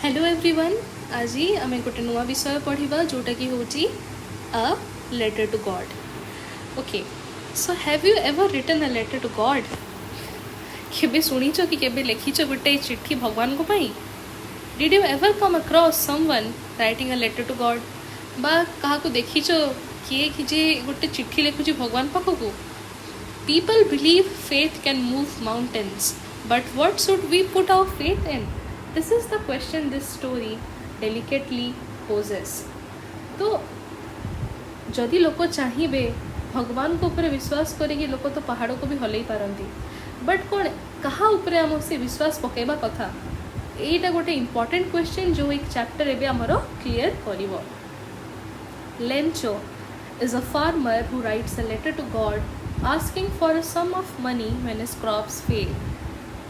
Hello everyone. आज आम गोटे नुआ विषय पढ़ा जोटा कि हूँ a letter to God. Okay, so have you ever written a letter to God? केबे शुणीच कि केबे लिखीच गोटे चिट्ठी भगवान को पाई? Did you ever come across someone writing a letter to God? बा कहा देखीच किए कि जे गोटे चिट्ठी लिखुची भगवान पाखक? People believe faith can move mountains, but what should we put our faith in? This is the question this story delicately poses. तो जदि लोक चाहिए भगवान को ऊपर विश्वास करेंगे, लोक तो पहाड़ को भी हलई पारती, बट कौन कहा उपरे आम से विश्वास पकेबा कथा? एटा गोटे इम्पोर्टेंट क्वेश्चन जो एक चैप्टर एबे हमरो क्लियर करिवो। Lencho is a farmer who writes a letter to God asking for a sum of money when his crops fail.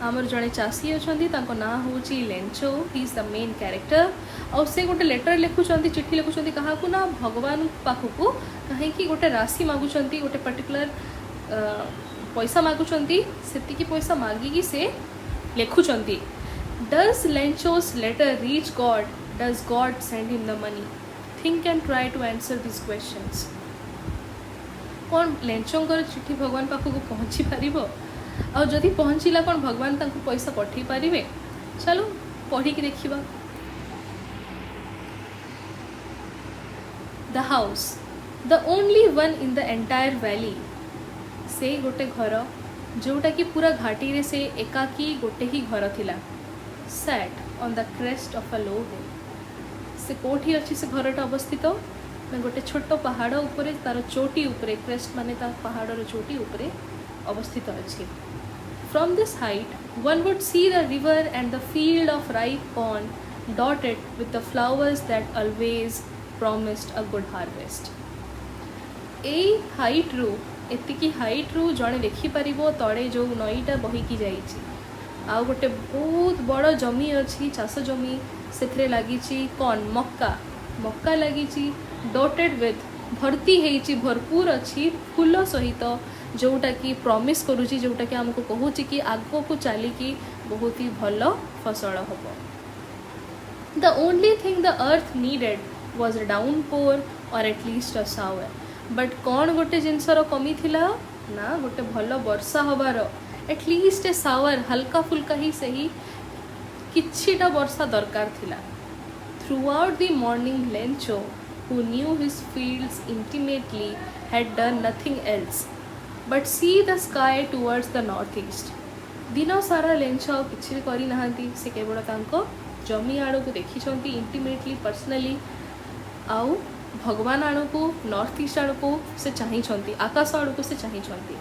आमर जड़े चाषी अच्छा ना हूँ Lencho, he is the main character. और से गोटे लेटर लिखुंट, चिट्ठी लिखुंट क्या ना भगवान पाखक कहीं गोटे राशि मागुंट, गोटे पर्टिकुलर पैसा मागुंट, से पैसा मागिकी से लिखुंट। Does Lencho's letter reach God? Does God send him the money? Think and try to answer this questions. कौन लेंचों चिट्ठी भगवान पाखक पहुँची पार? और जदि पहुँचला कौन भगवान तांको पैसा पठे पारे? चलो पढ़ी देखा। The house, the only one in the entire valley. से गोटे घर जोटा कि पूरा घाटी रे से एकाकी गोटे ही घर थिला। Sat on the crest of a low hill. से कोठी अच्छी से घरटा अवस्थित ना गोटे छोट पहाड़ उपरे, तार चोटी उपरे, क्रेस्ट माने ता पहाड़ चोटी उपरे अवस्थित अच्छी। From this height, one would see the river and the field of ripe corn dotted with the flowers that always promised a good harvest. A height रू एतिकी हाइट रू जड़े देखिपर तले जो नईटा बहीकी जाइए, आउ गोटे बहुत बड़ जमी अच्छी, चाष जमी, से लगी कौन मक्का, मक्का लगी डॉटेड विथ, भर्ती है भरपूर अच्छी फूल सहित, जोटा कि प्रॉमिस करुच्ची, जोटा कि आमको कहूँ कि आगो को चलिकी बहुत ही भल फसल हम। The only thing the earth needed was a downpour और एटलिस्ट अ शावर। बट कौन गोटे जिनसर कमी थिला ना गोटे भल वर्षा हबार, एटलिस्ट ए शावर, हल्का फुल्का ही सही किछिटा वर्षा दरकार थिला। Through out the morning Lencho, who knew his fields intimately, had done nothing else but see the sky towards the northeast. दिन सारा लेंच किसी करी नाहंती, से केवल तांको जमी आड़ को देखी इंटिमेटली पर्सनली, आउ भगवान आड़ को नॉर्थ ईस्ट आड़ को से चाहिए, आकाश आड़ को से चाहिए।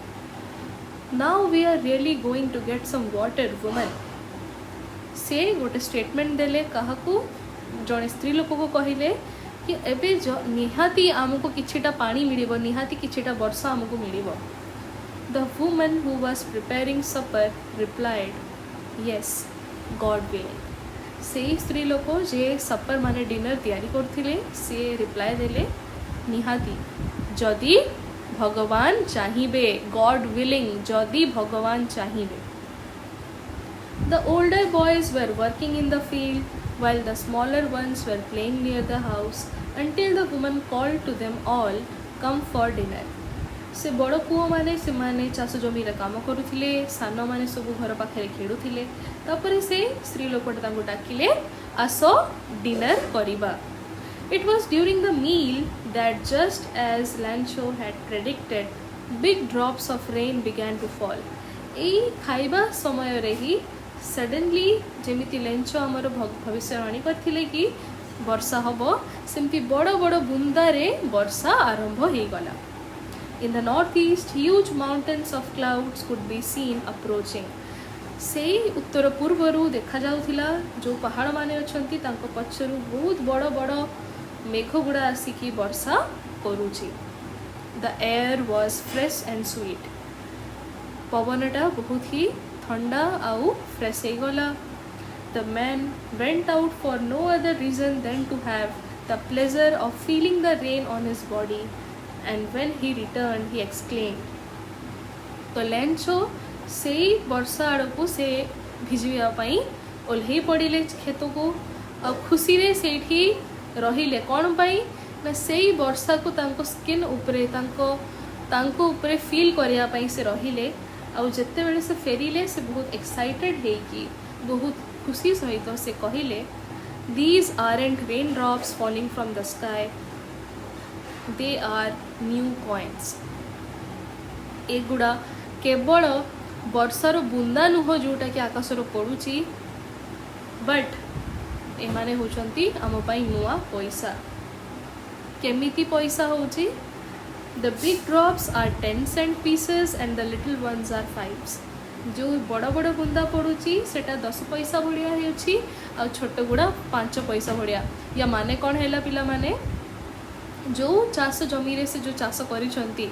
Now we are really going to get some water woman. से गोटे स्टेटमेंट देले, क्या जड़े स्त्री लोक को कहले कि एबे निहाती आमको किछिटा पानी मिलिबो, निहाती किछिटा वर्षा आमको मिलिबो। The woman who was preparing supper replied, yes God willing. से स्त्री लोक जे सपर माने डिनर तैयारी करथिले, से रिप्लाई देले निहाती जदि भगवान चाहिए, गॉड विलिंग, जदि भगवान चाहिए। The older boys were working in the field while the smaller ones were playing near the house until the woman called to them all, come for dinner. से बड़ पुओ माने से माने चाष जमी काम करुथिले, सान माने सब घर पाखे खेलुथिले। तापर से स्त्री लोकटा तांको डाकिले, आस डिनर करिबा। It was during the meal that just as Lancho had predicted, big drops of rain began to fall. एई खाइबा समय रे ही सडनली जमीती लेंचो आमर भविष्यवाणी करथिले कि वर्षा हम, सेमती बड़ बड़ बुंदारे वर्षा आरंभ हो गला। In the north east huge mountains of clouds could be seen approaching. से उत्तर पूर्वर देखा जाउथिला जो पहाड़ माने अछंती तांको पछरु बहुत बड़ बड़ मेघ गुड़ा आसिकी वर्षा करूची। The air was fresh and sweet. पवनटा बहुत ही ठंडा आउ फ्रेश हो गला। The man went out for no other reason than to have the pleasure of feeling the rain on his body, and when he return he exclaimed. तो Lencho से वर्षा आड़ को से भिजवाई ओल्हे पड़े खेत को, आ खुशी रे सेठी रहिले कौन पाई ना सेई वर्षा को तांको स्किन उपरे तांको उपरे फील करिया पाई से रहिले आ जते बेले से फेरिले से बहुत एक्साइटेड है कि बहुत खुशी सहित से कहिले these aren't raindrops falling from the sky, they are new coins. एगुड़ा केवल वर्षार बुंदा नुह जोटा कि आकाशर पड़ुची बट एमाने होचंती आम पाई नुआ पैसा केमिति पैसा होची the big drops are 10 cent pieces and the little ones are 5s. जो बड़ बड़ बुंदा पड़ुची सेटा 10 पैसा भड़िया होची आ छोट गुड़ा 5 पैसा भड़िया या माने कौन है पिला माने जो चाष जमी रे से जो चाष करिसंती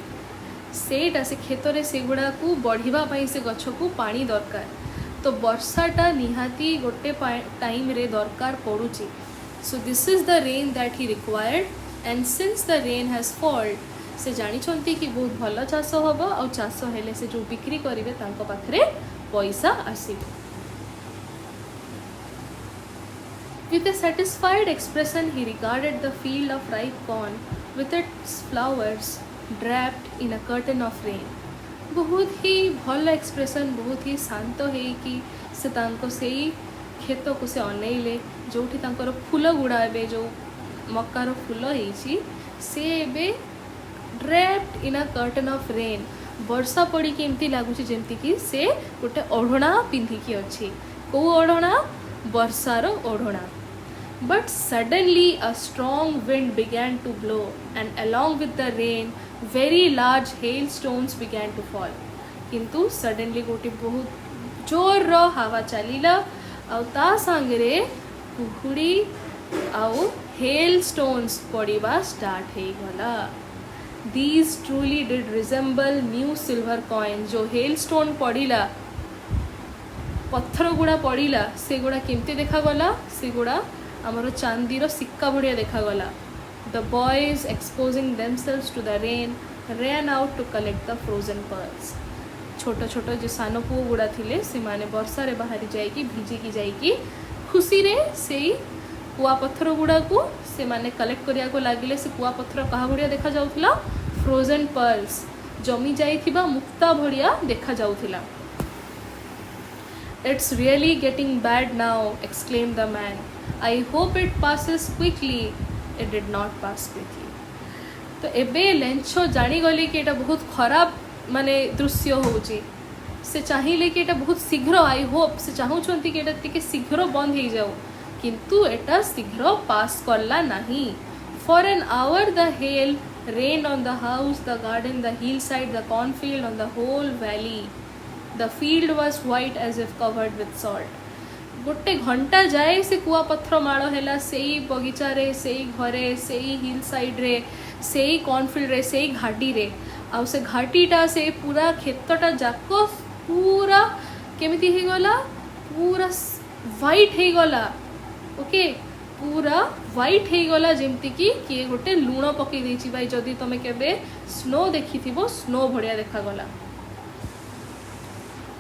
सेटा से खेत रे से गुड़ा को बढ़िबा पई से गछ को पानी दरकार तो वर्षाटा निहाती गोटे टाइम रे दरकार पड़ुची. So this is the rain that he required and since the rain has fallen से जानी कि बहुत भल चाष हम आ चाष हेले से जो बिक्री करेंगे तांको पाखरे पैसा आसीबो. With a satisfied expression he regarded the field of ripe corn with its flowers draped in a curtain of rain. बहुत ही भल एक्सप्रेशन बहुत ही शांत है कि से तांको सेई खेत को से अनेइले जोठी तांकर फूल गुड़ा एबे जो मक्कार फूल होईची से एबे draped in a curtain of rain वर्षा पड़ी कि एमती लगुच जमती कि से गोटे ओढ़णा पिंधिकी अच्छी कौ ओढ़णा वर्षार ओढ़णा. But suddenly a strong wind began to blow and along with the rain very large hailstones began to fall. किंतु सडनली गोटे बहुत जोर रो हवा चलिला आउ ता सांगरे कुहुड़ी आउ हेल स्टोन्स पड़ीबा स्टार्ट हे गला. These truly did resemble new silver coins. जो हेल स्टोन पड़ीला पत्थर गुड़ा पड़ीला से गुड़ा केमती देखा गला से गुड़ा आमर चांदीर सिक्का भड़िया देखा गला. The boys exposing themselves to the rain ran out to collect the frozen pearls. छोट छोट जो सान पुओ गुड़ा थिले से माने वर्षा रे बाहरी जाइकी भिजिकी जाइकी खुशी रे सेई कुआ पत्थर गुड़ा को से माने कलेक्ट करिया को लागिले से कुआ पत्थर कहा भड़िया देखा जाउथिला फ्रोजन पर्ल्स जमी जाइथिबा मुक्ता भड़िया देखा जाउथिला. It's really getting bad now, exclaimed the man. I hope it passes quickly. It did not pass quickly. तो एबे लेंचो जानी गली कि एटा बहुत खराब माने दृश्य होउची से चाहिए कि एटा बहुत शीघ्र आई होप से चाहूछंती कि एटा टिके शीघ्र बंद हो जाऊ किंतु एटा शीघ्र पास करला नहीं. For an hour the hail rained on the house, the garden, the hillside, the cornfield, on the whole valley. The field was white as if covered with salt. गोटे घंटा जाए से कुआ पत्थर माड़ है से बगीचा रे से घरे से हिल साइड रे से कॉर्नफिल्ड रे से घाटी रे आउ से घाटीटा से पूरा खेतटा जाक पूरा केमिति हे गला पूरा व्हाइट हे गला. ओके पूरा व्हाइट हे गला जेमती कि किए गोटे लूण पकई देछि भाई जदि तमे केबे स्नो देखिथिबो स्नो भड़िया देखा गला.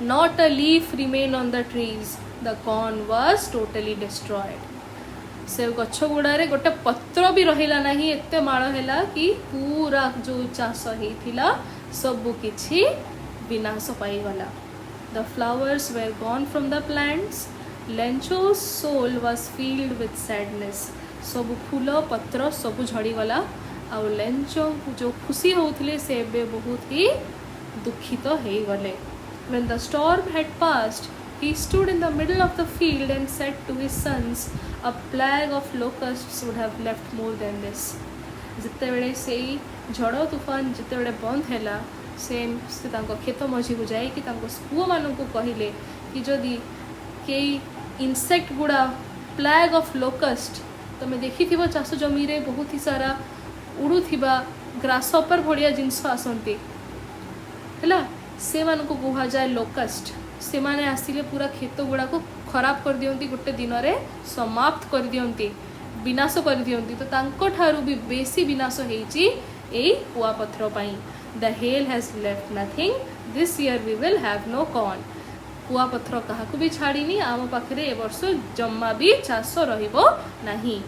Not a leaf remained on the trees. The corn was totally destroyed. से गछ गुड़ारे गोटे पत्र भी रहिला नहीं एते माड़ हैला कि पूरा जो चाष हेथिला सब किछि विनाश पाई गला. The flowers were gone from the plants. Lencho's soul was filled with sadness. सब फूल पत्र सब झड़ी गला आउ लेंचो जो खुशी होथिले से एबे बहुत ही दुखित हे गले. When the storm had passed, he stood in the middle of the field and said to his sons, a plague of locusts would have left more than this. जिते बेले से झड़ तूफान जिते बेले बंद हैला से तांको खेत मझी को जाए कि तांको पुओ मानन को कहिले कि जदि केई इंसेक्ट गुड़ा प्लैग ऑफ लोकस्ट तमे देखि थिबो चाष जमी रे बहुत ही सारा उड़ुथिबा ग्रासहॉपर भड़िया जिनस आसंती हैला से मान को कहा जाए लोकस्ट. से माने आसिले पूरा खेत गुड़ा को खराब कर दियंती गोटे दिन रे समाप्त कर दियंती विनाश कर दियंती. तो तांको ठारू भी बेसी विनाश हेची एई कुआ पत्थर पाई. The hail has left nothing. This year we will have no corn. कुआपथर क्या भी छाड़नी आम पाखे ए वर्ष जमा भी चाष रही।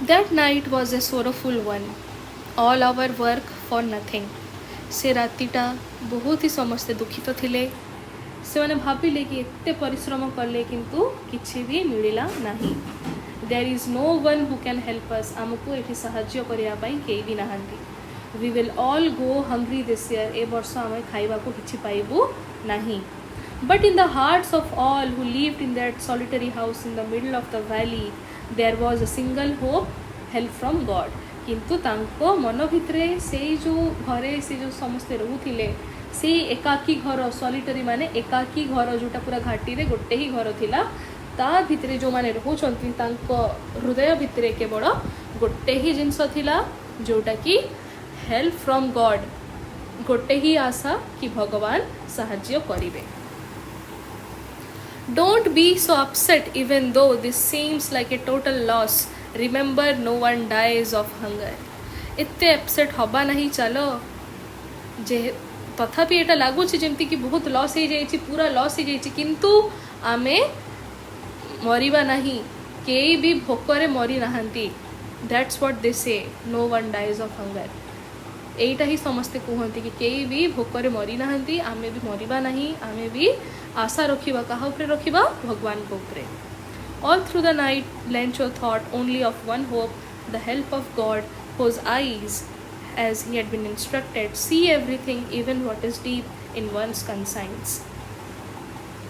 That night was a sorrowful one, all our work for nothing. से रातिटा बहुत ही समस्ते दुखित थिले। से मैंने भाविले कि एते परिश्रम कले किंतु किछि भी मिलिला नहीं। There is no one who can help us, आमको एठी साहाय्य करिया पई केही भी नाहंती। We will all go hungry this year, ए वर्ष आमे खाइबा को किछि पाइबु नहीं। But in the hearts of all who lived in that solitary house in the middle of the valley there was a single hope, help from God. किंतु तांको मन भितरे से जो घरे से जो समस्ते रहूथिले से एकाकी घर, सॉलिटरी माने एकाकी घर जोटा पूरा घाटी रे गोटे ही घर थिला, ता भितरे जो माने रहउचंती तांको हृदय भितरे केवल गोटे ही जिंस थिला जोटा कि हेल्प फ्रॉम गॉड, गोटे ही आशा कि भगवान साहाय्य करिवे। Don't be so upset even though this seems like a total loss, remember no one dies of hunger. एते अपसेट हवा नहीं, चलो जे तथापि एटा लगुच जमती कि बहुत लॉस हो जाइए, पूरा लॉस हो जाइए, किंतु आमे मरिबा नहीं, केई भी भोकरे मरी नाहंती। That's what they say, no one dies of hunger. एटा ही समस्ते कहते कि केई भी भोकरे मरी नाहंती, आमे भी मरिबा नहीं, आमे भी आशा रखिबा कहा उपरे रखिबा, भगवान को उपरे। All through the night, Lencho thought only of one hope, the help of God, whose eyes, as he had been instructed, see everything, even what is deep in one's conscience.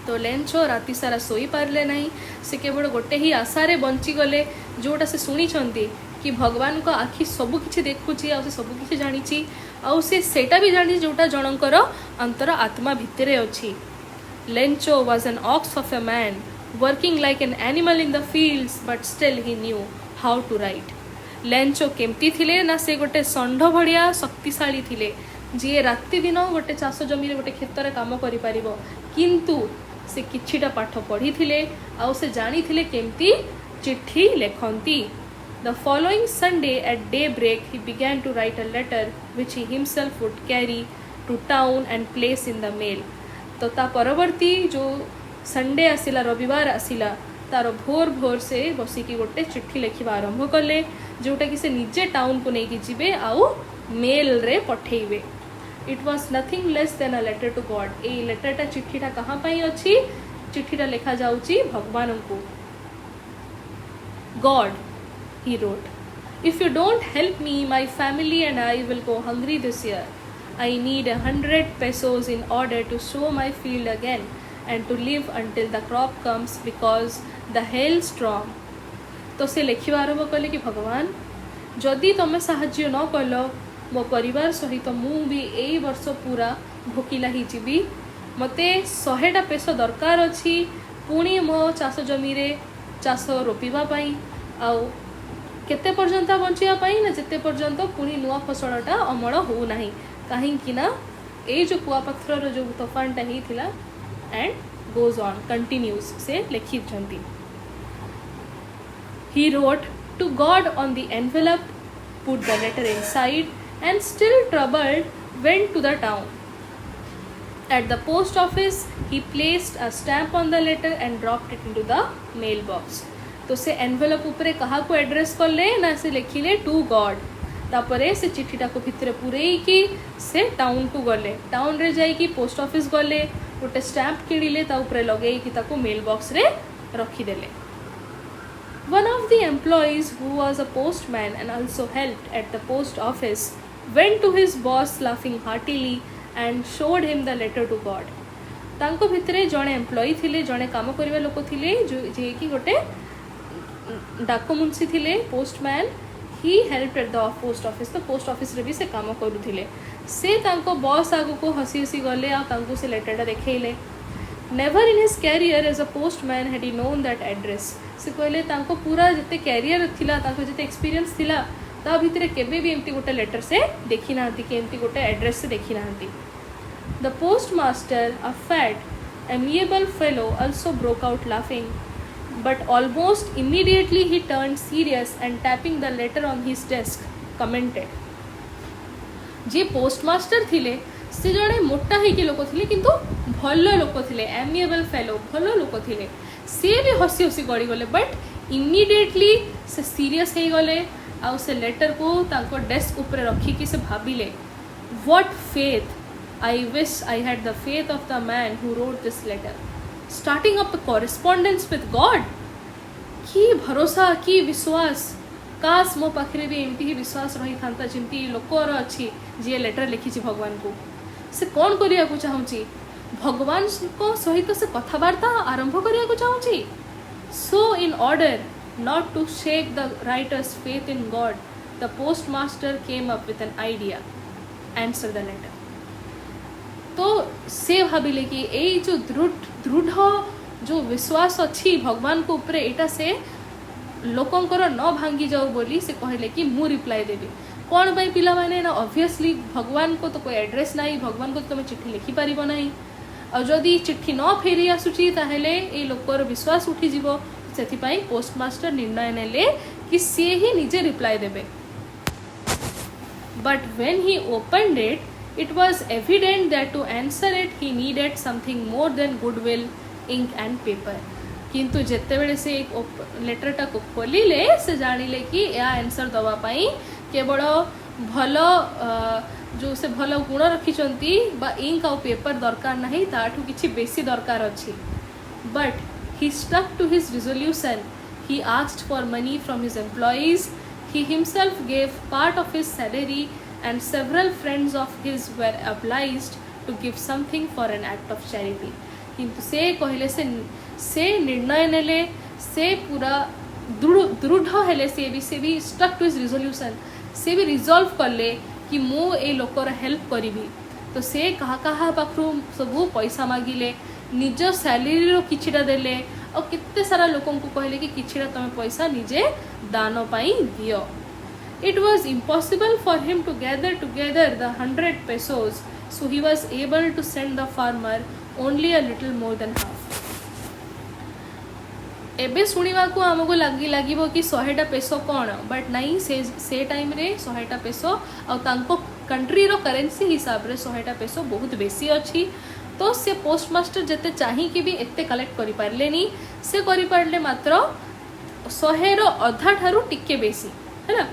तो लेंचो राति सारा सोई पारले नहीं, से केवल गोटे ही आशारे bunchy गले, जोटा से शुणी कि भगवान को आखि सबु किछि देखुची, आ से सबु किछि जानिची, आ से सेटा भी जानि जोटा जनकर अंतर आत्मा भितरे अछि। Lencho was an ox of a man, working like an animal in the fields, but still he knew how to write. Lencho केमती थिले ना, से गोटे षंढ भड़िया शक्तिशाली थिले, जी राति दिन गोटे चाष जमी गोटे क्षेत्र काम करि परिबो, किंतु से किछिटा पाठ पढ़ी थिले, आ से जानी थिले केमती चिट्ठी लेखंती। The following Sunday at daybreak he began to write a letter which he himself would carry to town and place in the mail. तो ता परवर्ती जो संडे आसिला, रविवार आसिला, तार भोर भोर से बसिकी गोटे चिट्ठी लिखा आरंभ कले, जोटा कि से निजे टाउन को लेकिन जीवे आउ मेल रे पठेइबे। It was nothing less than a letter to God. ए लेटरटा चिट्ठीटा कहाँ पाई अछि? चिट्ठीटा लिखा जाउची भगवान को। God, he wrote, if you don't help me, my family and I will go hungry this year. I need 100 pesos in order to sow my field again and to live until the crop comes because the hail strong. तो से लिखा आरंभ कले कि भगवान जदि तुम साहाय्य न कल, मो परिवार सहित मु भी ए वर्ष पूरा भोकिला ही जीवी। मते 100टा पेसो दरकार अछि पुणी मो चाष जमी रे चाष रोपिबा पई, आउ केते पर्यंत बंचिया पाई ना, जेते पर्यंत पुणी नुआ फसलटा अमल हो नाही। कहीं ना ए जो कुआपथर जो तोफानटा ही थिला, एंड गोज ऑन कंटिन्यूज से लिखी छंती। He wrote to God on the envelope, put the letter inside, and still troubled went to the town. At the post office he placed a stamp on the letter and dropped it into the mailbox. तो से envelope उपरे कहा को address करले ना, से लिखिले to God. तापरे से चिट्ठीटा को भितरे पुरेई कि से टाउन को गले, टाउन रे जाई कि पोस्ट ऑफिस गले, गोटे स्टैम्प किଣିले, ता उपरे लगेई कि ताको मेल बॉक्स रे रखी देले। One of the employees who was a postman and also helped at the post office went to his boss laughing heartily and showed him the letter to God. तांको भितरे जणे एम्प्लॉई थिले, जणे काम करिवा लोक थिले, जे कि गोटे डाक मुंशी थिले, postman. He help at the post office, तो पोस्ट ऑफिस रे भी से काम करूथिले। से तांको बॉस आगु को हसी हसी गले, आ तांको से लेटरटा देखेइले। Never in his career as a postman had he known that address. से कहले तांको पूरा जते कैरियर थिला, तांको जते एक्सपीरियंस थिला, ता भितरे केबे भी एमती गोटे लेटर से देखि नांती, कि एमती गोटे एड्रेस से देखि नांती। The postmaster, a fat amiable fellow, also broke out laughing. But almost immediately he turned serious and tapping the letter on his desk commented. J postmaster थिले से जड़े मोटा होइके लोक थिले किंतु भल लोक थिले, एमिएबल फेलो, भल लोक थिले। से भी हसी हसी गड़ी गले, बट इमिडिएटली से सीरियस हो गले आउ से लेटर को तांको डेस्क ऊपर रखिकी से भाविले what faith, I wish I had the faith of the man who wrote this letter, starting up the correspondence with God. कि भरोसा कि विश्वास, काश मो पाखे भी एमती ही विश्वास रही था जमी लोकर अच्छी जी लेटर लिखी भगवान को। से कौन करने को चाहूँगी, भगवान को सहित से कथबार्ता आरंभ करने को चाहूँगी। So in order not to shake the writer's faith in God, the postmaster came up with an idea, answer the letter। तो से भाविले कि यही जो दृढ़ जो विश्वास अच्छी भगवान को ऊपर एटा से लोकंकर न भांगी जाऊ बोली से कहले कि मु रिप्लाई देवी। कौन पाई पिला माने ना, ऑब्वियसली भगवान को तो कोई एड्रेस नहीं, भगवान को तुम चिट्ठी लिखि पारिबो नहीं, और जदि चिट्ठी न फेरी आसुची ताहेले ए लोकर विश्वास उठी जीवो। से पोस्टमास्टर निर्णय नेले कि सी ही निजे रिप्लाई देबे। But when he opened it was evident that to answer it he needed something more than goodwill, ink and paper. किंतु जेते बेले से लेटरटा को खोलिले से जानिले कि या आंसर दवा पाई केवल भल जो से भल गुण रखिचंती बा इंक और पेपर दरकार नहीं, ताठू किछि बेसी दरकार अछि। But he stuck to his resolution, he asked for money from his employees, he himself gave part of his salary, and several friends of his were obliged to give something for an act of charity। किंतु से कहले से निर्णय नेले, से पूरा दृढ़ हेले, से भी stuck to his resolution, से भी रिजॉल्व करले कि मु ए लोकर हेल्प करिवि। तो से कहा पाखरु सबू पैसा मागिले, निज सैलरी रो किछिटा देले, और कितने सारा लोकों को कहले कि किछिटा तमे पैसा निजे दान पाई दियो। It was impossible for him to gather together the 100 pesos, so he was able to send the farmer only a little more than half। एबे सुनिवा को हमको लागिबो कि 100टा पेसो कौन, बट नहीं से टाइम रे 100टा पेसो और तांको कंट्री रो करेंसी हिसाब रे 100टा पेसो बहुत बेसी अच्छी। तो से पोस्टमास्टर जते चाही कि भी एते कलेक्ट करि पारलेनी, से करि पारले मात्र 100 रो अधा ठारू टिके बेसी है ना।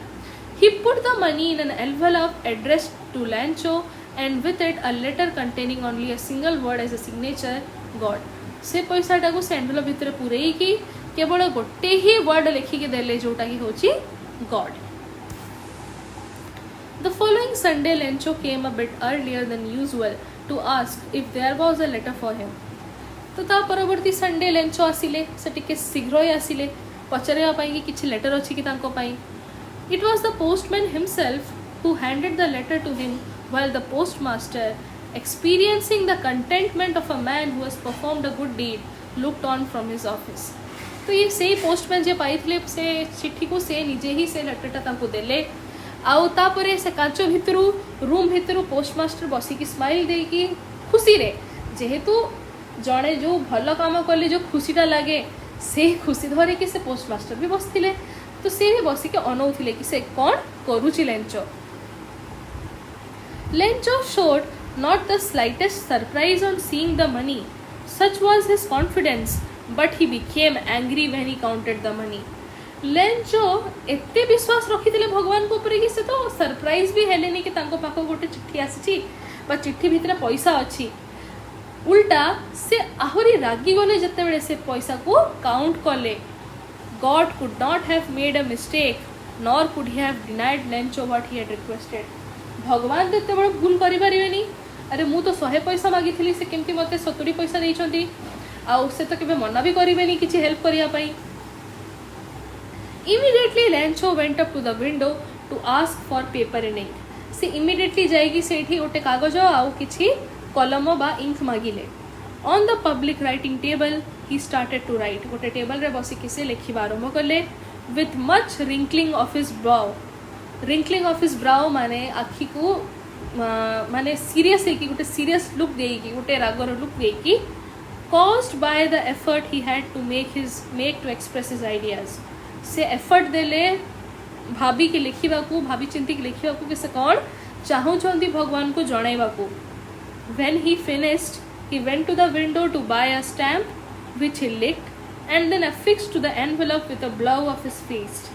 He put the money in an envelope addressed to Lencho and with it a letter containing only a single word as a signature, God. से पैसाटा को से एनवेलप भितर पुरई कि केवल गोटे ही वर्ड लिखिके देले जोटा कि होची God. The following Sunday, Lencho came a bit earlier than usual to ask if there was a letter for him। तो ता परवर्ती संडे लेंचो आसिले, से टिके शीघ्र ही आसिले पचरेवा पाई कि किछि लेटर अछि कि तांको पाई। It was the postman himself who handed the letter to him, while the postmaster, experiencing the contentment of a man who has performed a good deed, looked on from his office। तो ये से postman जे पाई थिले से चिट्ठी को से निजे ही से लेटरटा तांको देले, आउ तापरे से काचो भितरु रूम भितरु पोस्टमास्टर बसिकी स्माइल देकी खुशी रे, जेहेतु जड़े जो भल काम कले जो खुशीटा लगे से खुशी धरे कि से पोस्टमास्टर भी बसथिले। तो से भी बसिके अनौथिले कि से कौन करूची Lencho. Lencho showed not the slightest surprise on seeing the money, such was his confidence, but he became angry when he counted the money। Lencho एते विश्वास रखिथिले भगवान को ऊपर कि से तो सरप्राइज भी हेलेनी कि तांको पाखो गोटे चिट्ठी आसीची बा चिट्ठी भितरे पैसा अछि। उल्टा से आहुरी रागी गले जते बेले से पैसा को काउंट कले। God could not have made a mistake nor could he have denied Lencho what he had requested. भगवान तो एते बड़ भूल करि परिबेनी। अरे मु तो 100 पैसा मागिथिली से केमती मते 70 पैसा देइछंती, आ से तो केबे मना भी करिबेनी किछि हेल्प करिया पई। Immediately Lencho went up to the window to ask for paper and ink। से immediately जाएगी सेठी गोटे कागज आउ किछि कलम बा ink मागिले। On the public writing table he started to write। गोटे टेबल रे बसी किसे लिखिबा आरंभ कले with much wrinkling of his brow। wrinkling of his brow माने आखि को माने सीरियस है कि गोटे सीरियस लुक देकी गोटे रागर look देकी caused by the effort he had to make to express his ideas। से एफर्ट देले भाभी के लिखा भाभी चिंती के लिखा कि से कौन चाहूँगी भगवान को जणाइबा को। When he finished, he went to the window to buy a stamp, which he licked and then affixed to the envelope with a blow of his fist.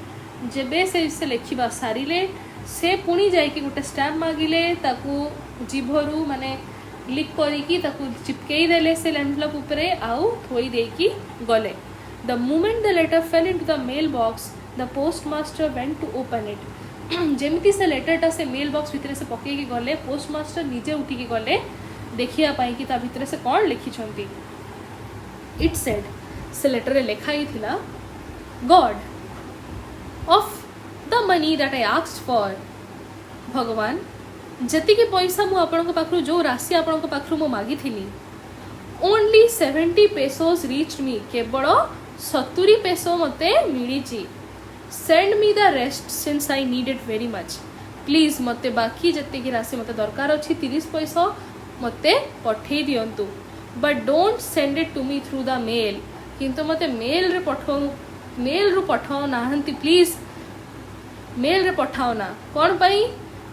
जेबे से लिखा सारे से पुणी जाइकी गोटे स्टाम्प मागिले ताकू जीभरू माने लिक करिकी ताकू चिपकई देले से एनवेलप उपरे आउ थोई देकी गले. The moment the letter fell into the mail box, the postmaster went to open it. जेमिति से लेटरटा से मेल बॉक्स भितर से पकईकी गले पोस्टमास्टर निजे उठिकी गले देखिया पाई कि ता भितर से कौन लिखिछंती. इट सेड से लेटर रे लेखा ही थिला God of the money that I asked for. भगवान जतिके पैसा मु आपनक पाखरु जो राशि आपनक पाखरु मु मागी थिली ओनली 70 pesos reached me. केवल 70 पेसो मते मिलीची. Send me the rest since I need it very much. Please मते बाकी जत्ते की राशि मते दरकार अछि 30 पैसा मते पठे दियंतु. But don't send it to me through the mail. किंतु मते मेल रू पठाओ नाहंती. प्लीज मेल रे पठाओ ना. कौन पाई?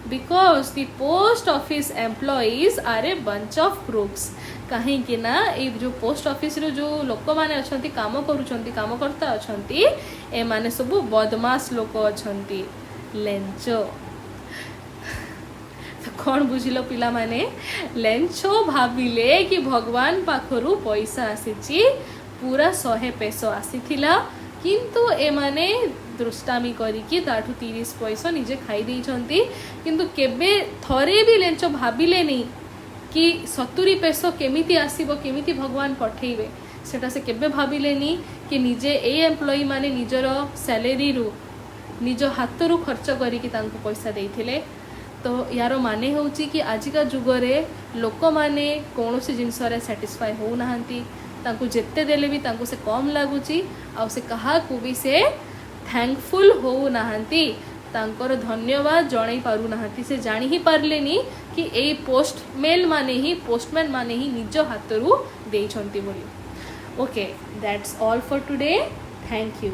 Because the post office employees are a bunch of crooks. कहीं ना ये जो पोस्ट ऑफिस रो जो लोक माने अछंती काम करूछंती कामकर्ता अछंती ए माने सब बदमाश लोक अछंती लेंचो. तो कौन बुझिलो पिला माने? लेंचो भाविले कि भगवान पाखरु पैसा आसीची पूरा 100 पेसो आसीथिला किंतु ए माने दृष्टामी करिकी ताठू 30 पैसा निजे खाई देइछंती. किंतु केबे थरे भी लेंचो भाविले नहीं कि 70 पेसो केमिति आसीबो केमिति भगवान पठेइबे. सेटा से केबे भाविलेनी कि निजे ए एम्प्लॉई माने निजर सैलरी रु निज हाथ रु खर्च करिकी तांको पैसा देइथिले. तो यार माने होउची कि आजिका जुगरे लोक माने कोनोसी जिंस रे सैटिस्फाई हो नाहंती. तांको जेते देले भी तांको से कम लागुची आ से कहा को भी से थैंकफुल हो नाहंती. तांकर धन्यवाद जणाई पारु नाहंती. से जानी ही पारलेनी कि ए पोस्ट मेल माने ही पोस्टमैन माने ही निज हाथ रु देइछंती बोली. Okay that's all for today. Thank you.